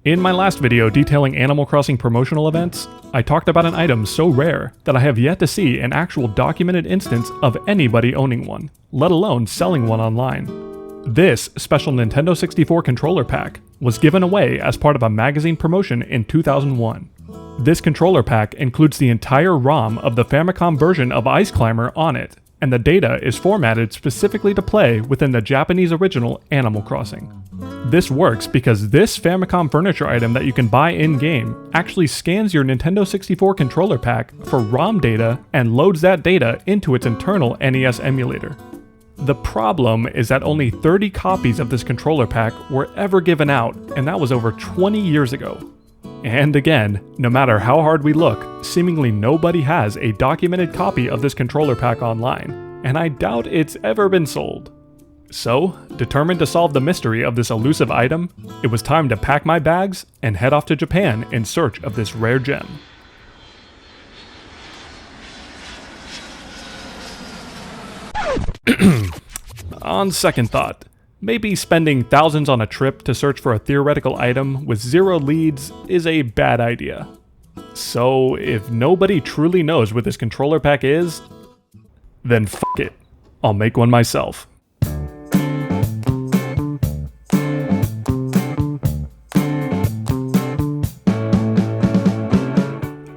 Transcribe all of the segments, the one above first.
In my last video detailing Animal Crossing promotional events, I talked about an item so rare that I have yet to see an actual documented instance of anybody owning one, let alone selling one online. This special Nintendo 64 controller pack was given away as part of a magazine promotion in 2001. This controller pack includes the entire ROM of the Famicom version of Ice Climber on it, and the data is formatted specifically to play within the Japanese original Animal Crossing. This works because this Famicom furniture item that you can buy in-game actually scans your Nintendo 64 controller pack for ROM data and loads that data into its internal NES emulator. The problem is that only 30 copies of this controller pack were ever given out, and that was over 20 years ago. And again, no matter how hard we look, seemingly nobody has a documented copy of this controller pack online, and I doubt it's ever been sold. So, determined to solve the mystery of this elusive item, it was time to pack my bags and head off to Japan in search of this rare gem. On second thought, maybe spending thousands on a trip to search for a theoretical item with 0 leads is a bad idea. So, if nobody truly knows what this controller pack is, then f*** it, I'll make one myself.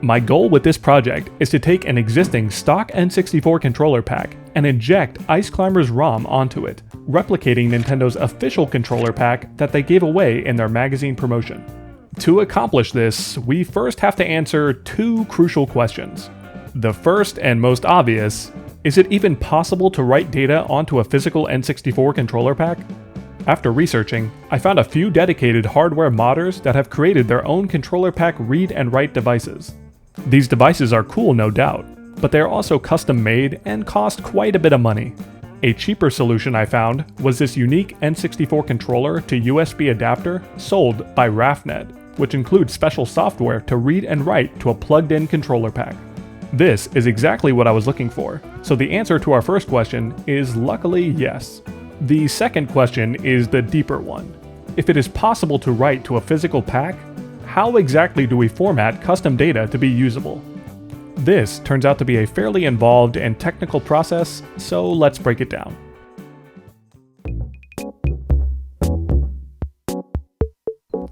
My goal with this project is to take an existing stock N64 controller pack and inject Ice Climber's ROM onto it, replicating Nintendo's official controller pack that they gave away in their magazine promotion. To accomplish this, we first have to answer 2 crucial questions. The first and most obvious, is it even possible to write data onto a physical N64 controller pack? After researching, I found a few dedicated hardware modders that have created their own controller pack read and write devices. These devices are cool, no doubt, but they are also custom made and cost quite a bit of money. A cheaper solution I found was this unique N64 controller to USB adapter sold by RAFnet, which includes special software to read and write to a plugged-in controller pack. This is exactly what I was looking for, so the answer to our first question is luckily yes. The second question is the deeper one. If it is possible to write to a physical pack, how exactly do we format custom data to be usable? This turns out to be a fairly involved and technical process, so let's break it down.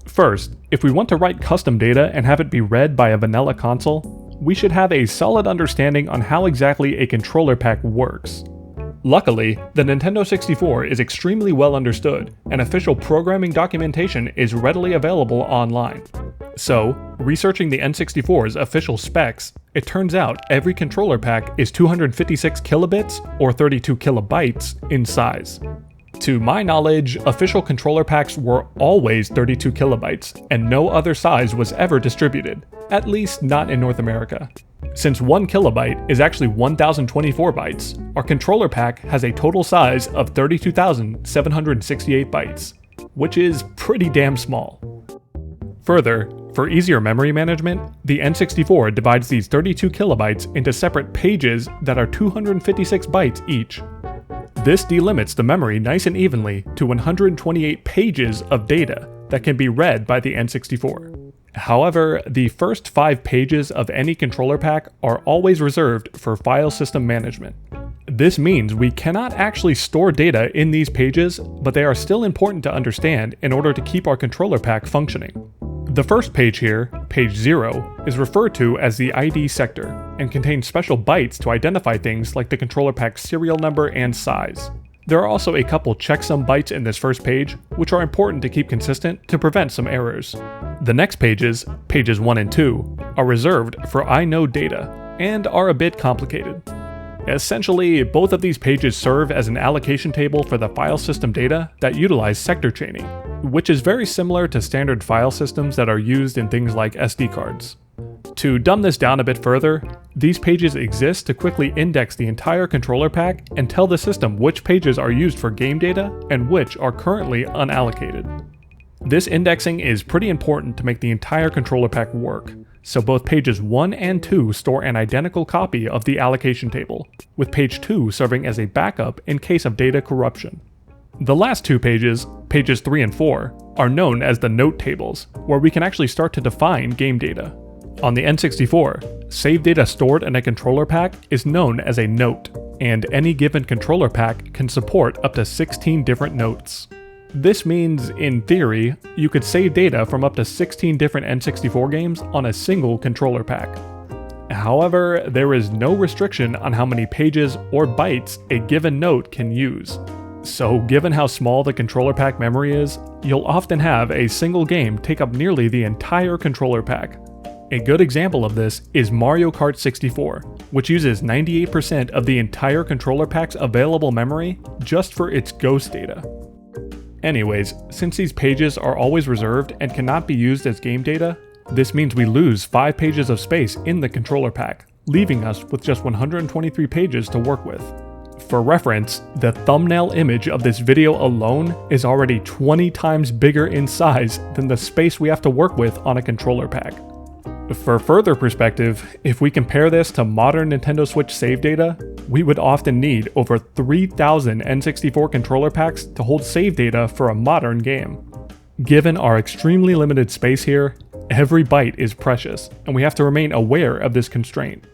First, if we want to write custom data and have it be read by a vanilla console, we should have a solid understanding on how exactly a controller pack works. Luckily, the Nintendo 64 is extremely well understood, and official programming documentation is readily available online. So, researching the N64's official specs, it turns out every controller pack is 256 kilobits or 32 kilobytes in size. To my knowledge, official controller packs were always 32 kilobytes, and no other size was ever distributed, at least not in North America. Since 1 kilobyte is actually 1024 bytes, our controller pack has a total size of 32,768 bytes, which is pretty damn small. Further, for easier memory management, the N64 divides these 32 kilobytes into separate pages that are 256 bytes each. This delimits the memory nice and evenly to 128 pages of data that can be read by the N64. However, the first 5 pages of any controller pack are always reserved for file system management. This means we cannot actually store data in these pages, but they are still important to understand in order to keep our controller pack functioning. The first page here, page 0, is referred to as the ID sector, and contains special bytes to identify things like the controller pack's serial number and size. There are also a couple checksum bytes in this first page, which are important to keep consistent to prevent some errors. The next pages, pages 1 and 2, are reserved for inode data, and are a bit complicated. Essentially, both of these pages serve as an allocation table for the file system data that utilize sector chaining, which is very similar to standard file systems that are used in things like SD cards. To dumb this down a bit further, these pages exist to quickly index the entire controller pack and tell the system which pages are used for game data and which are currently unallocated. This indexing is pretty important to make the entire controller pack work, so both pages 1 and 2 store an identical copy of the allocation table, with page 2 serving as a backup in case of data corruption. The last two pages, pages 3 and 4, are known as the note tables, where we can actually start to define game data. On the N64, save data stored in a controller pack is known as a note, and any given controller pack can support up to 16 different notes. This means, in theory, you could save data from up to 16 different N64 games on a single controller pack. However, there is no restriction on how many pages or bytes a given note can use. So given how small the controller pack memory is, you'll often have a single game take up nearly the entire controller pack. A good example of this is Mario Kart 64, which uses 98% of the entire controller pack's available memory just for its ghost data. Anyways, since these pages are always reserved and cannot be used as game data, this means we lose 5 pages of space in the controller pack, leaving us with just 123 pages to work with. For reference, the thumbnail image of this video alone is already 20 times bigger in size than the space we have to work with on a controller pack. For further perspective, if we compare this to modern Nintendo Switch save data, we would often need over 3,000 N64 controller packs to hold save data for a modern game. Given our extremely limited space here, every byte is precious, and we have to remain aware of this constraint.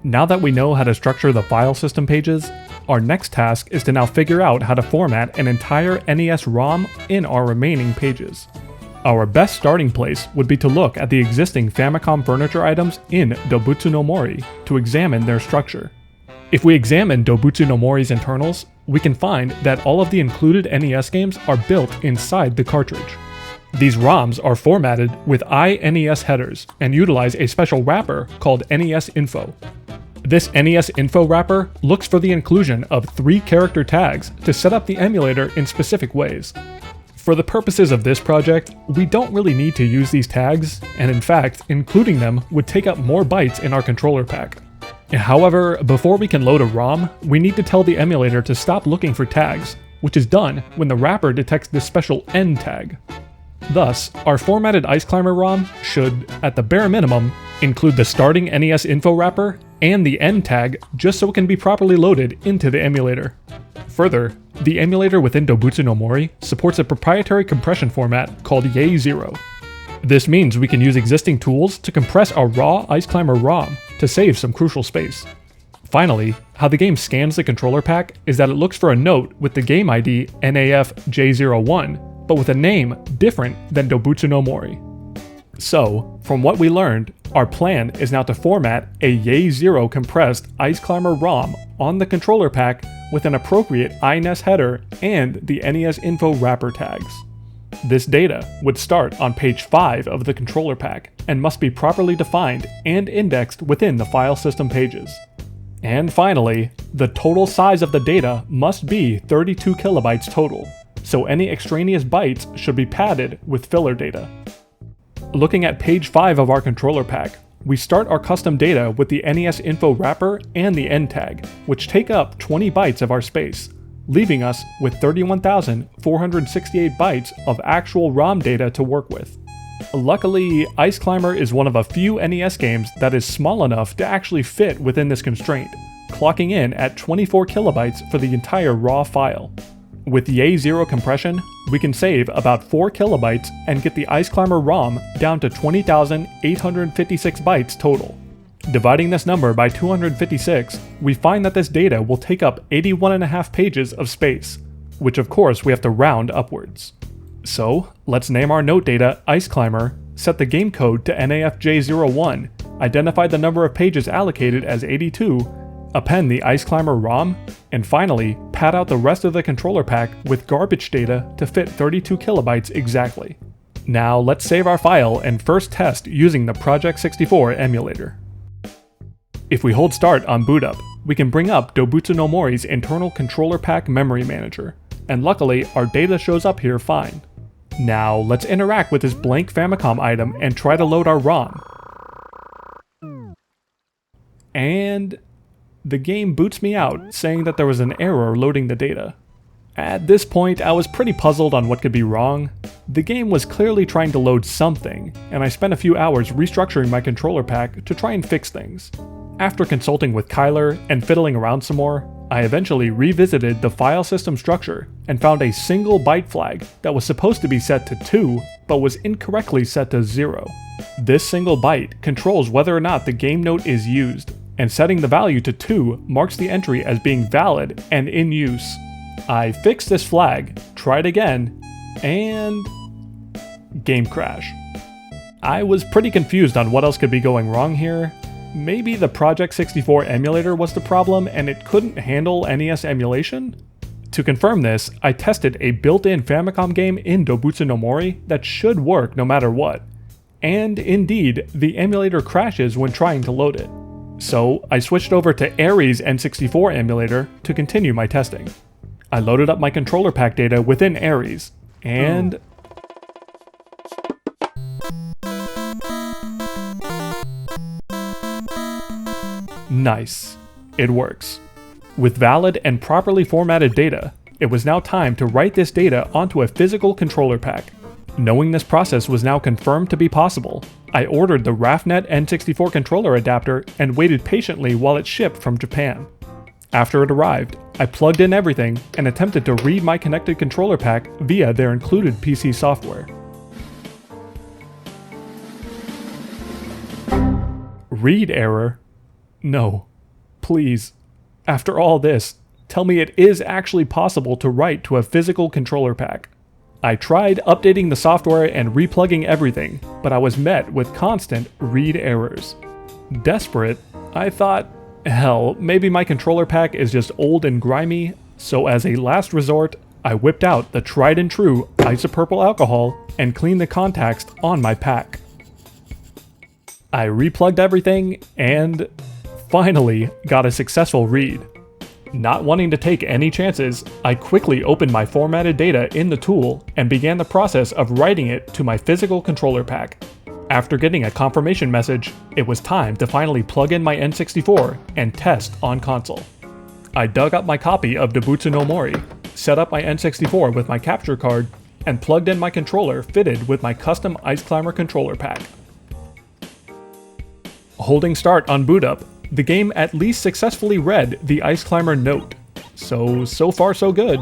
Now that we know how to structure the file system pages, our next task is to now figure out how to format an entire NES ROM in our remaining pages. Our best starting place would be to look at the existing Famicom furniture items in Doubutsu no Mori to examine their structure. If we examine Doubutsu no Mori's internals, we can find that all of the included NES games are built inside the cartridge. These ROMs are formatted with iNES headers and utilize a special wrapper called NES Info. This NES Info wrapper looks for the inclusion of 3 character tags to set up the emulator in specific ways. For the purposes of this project, we don't really need to use these tags, and in fact, including them would take up more bytes in our controller pack. However, before we can load a ROM, we need to tell the emulator to stop looking for tags, which is done when the wrapper detects this special N tag. Thus, our formatted Ice Climber ROM should, at the bare minimum, include the starting NES Info wrapper and the N tag just so it can be properly loaded into the emulator. Further, the emulator within Doubutsu no Mori supports a proprietary compression format called Jhynjhiruu. This means we can use existing tools to compress our raw Ice Climber ROM to save some crucial space. Finally, how the game scans the controller pack is that it looks for a note with the game ID NAFJ01, but with a name different than Doubutsu no Mori. So, from what we learned, our plan is now to format a Jhynjhiruu compressed Ice Climber ROM on the controller pack with an appropriate iNES header and the NES Info wrapper tags. This data would start on page 5 of the controller pack and must be properly defined and indexed within the file system pages. And finally, the total size of the data must be 32 kilobytes total, so any extraneous bytes should be padded with filler data. Looking at page 5 of our controller pack, we start our custom data with the NES Info wrapper and the N tag, which take up 20 bytes of our space, leaving us with 31,468 bytes of actual ROM data to work with. Luckily, Ice Climber is one of a few NES games that is small enough to actually fit within this constraint, clocking in at 24 kilobytes for the entire raw file. With Jhynjhiruu compression, we can save about 4 kilobytes and get the Ice Climber ROM down to 20,856 bytes total. Dividing this number by 256, we find that this data will take up 81.5 pages of space, which of course we have to round upwards. So, let's name our note data Ice Climber, set the game code to NAFJ01, identify the number of pages allocated as 82, append the Ice Climber ROM, and finally, pad out the rest of the controller pack with garbage data to fit 32 kilobytes exactly. Now let's save our file and first test using the Project 64 emulator. If we hold start on boot up, we can bring up Doubutsu no Mori's internal controller pack memory manager, and luckily our data shows up here fine. Now let's interact with this blank Famicom item and try to load our ROM. And the game boots me out, saying that there was an error loading the data. At this point, I was pretty puzzled on what could be wrong. The game was clearly trying to load something, and I spent a few hours restructuring my controller pack to try and fix things. After consulting with Kyler and fiddling around some more, I eventually revisited the file system structure and found a single byte flag that was supposed to be set to 2, but was incorrectly set to 0. This single byte controls whether or not the game note is used, and setting the value to 2 marks the entry as being valid and in use. I fixed this flag, tried again, and game crash. I was pretty confused on what else could be going wrong here. Maybe the Project 64 emulator was the problem and it couldn't handle NES emulation? To confirm this, I tested a built-in Famicom game in Doubutsu no Mori that should work no matter what. And indeed, the emulator crashes when trying to load it. So I switched over to Ares N64 emulator to continue my testing. I loaded up my controller pack data within Ares, and nice. It works. With valid and properly formatted data, it was now time to write this data onto a physical controller pack. Knowing this process was now confirmed to be possible, I ordered the RAFnet N64 controller adapter and waited patiently while it shipped from Japan. After it arrived, I plugged in everything and attempted to read my connected controller pack via their included PC software. Read error? No. Please. After all this, tell me it is actually possible to write to a physical controller pack. I tried updating the software and replugging everything, but I was met with constant read errors. Desperate, I thought, hell, maybe my controller pack is just old and grimy, so as a last resort, I whipped out the tried and true isopropyl alcohol and cleaned the contacts on my pack. I replugged everything and finally got a successful read. Not wanting to take any chances, I quickly opened my formatted data in the tool and began the process of writing it to my physical controller pack. After getting a confirmation message, it was time to finally plug in my N64 and test on console. I dug up my copy of Doubutsu no Mori, set up my N64 with my capture card, and plugged in my controller fitted with my custom Ice Climber controller pack. Holding start on boot up, the game at least successfully read the Ice Climber note. So far so good.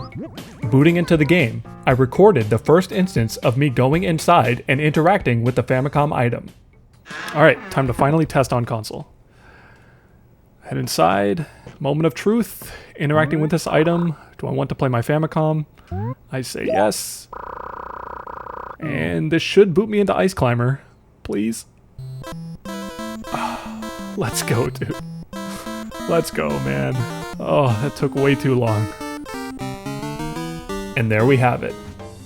Booting into the game, I recorded the first instance of me going inside and interacting with the Famicom item. Alright, time to finally test on console. Head inside, moment of truth, interacting with this item. Do I want to play my Famicom? I say yes. And this should boot me into Ice Climber. Please? Let's go, dude. Let's go, man. Oh, that took way too long. And there we have it.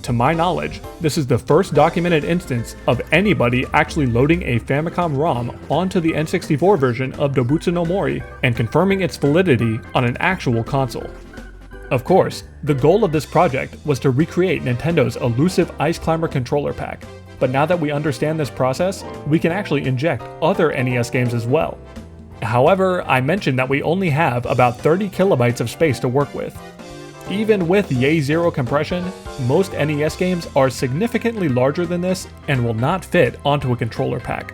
To my knowledge, this is the first documented instance of anybody actually loading a Famicom ROM onto the N64 version of Doubutsu no Mori and confirming its validity on an actual console. Of course, the goal of this project was to recreate Nintendo's elusive Ice Climber controller pack, but now that we understand this process, we can actually inject other NES games as well. However, I mentioned that we only have about 30 kilobytes of space to work with. Even with Yay Zero compression, most NES games are significantly larger than this and will not fit onto a controller pack.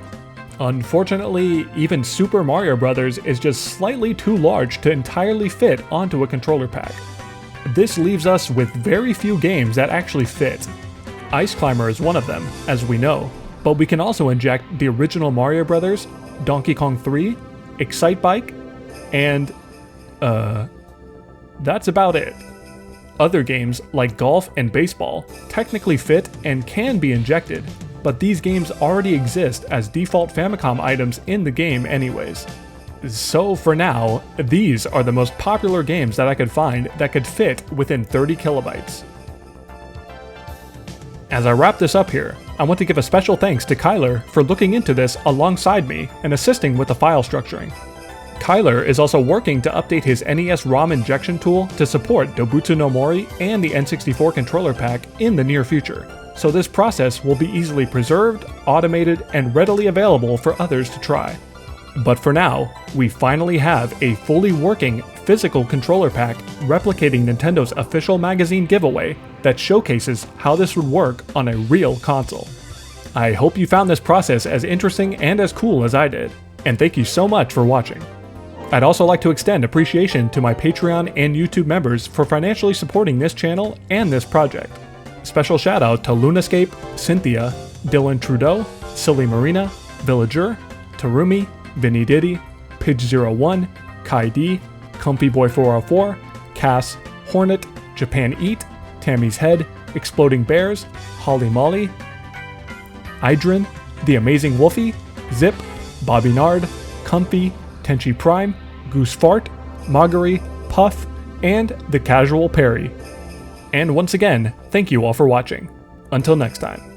Unfortunately, even Super Mario Bros. Is just slightly too large to entirely fit onto a controller pack. This leaves us with very few games that actually fit. Ice Climber is one of them, as we know, but we can also inject the original Mario Bros., Donkey Kong 3, Excite Bike, and that's about it. Other games like golf and baseball technically fit and can be injected, but these games already exist as default Famicom items in the game anyways. So for now, these are the most popular games that I could find that could fit within 30 kilobytes. As I wrap this up here, I want to give a special thanks to Kyler for looking into this alongside me and assisting with the file structuring. Kyler is also working to update his NES ROM injection tool to support Doubutsu no Mori and the N64 controller pack in the near future, so this process will be easily preserved, automated, and readily available for others to try. But for now, we finally have a fully working physical controller pack replicating Nintendo's official magazine giveaway that showcases how this would work on a real console. I hope you found this process as interesting and as cool as I did, and thank you so much for watching. I'd also like to extend appreciation to my Patreon and YouTube members for financially supporting this channel and this project. Special shout out to Lunascape, Cynthia, Dylan Trudeau, Silly Marina, Villager, Tarumi, Vinny Diddy, Pidge01, Kai D, Comfyboy404, Cass, Hornet, Japan Eat, Tammy's Head, Exploding Bears, Holly Molly, Idrin, The Amazing Wolfie, Zip, Bobby Nard, Comfy, Tenchi Prime, Goose Fart, Moggery, Puff, and The Casual Perry. And once again, thank you all for watching. Until next time.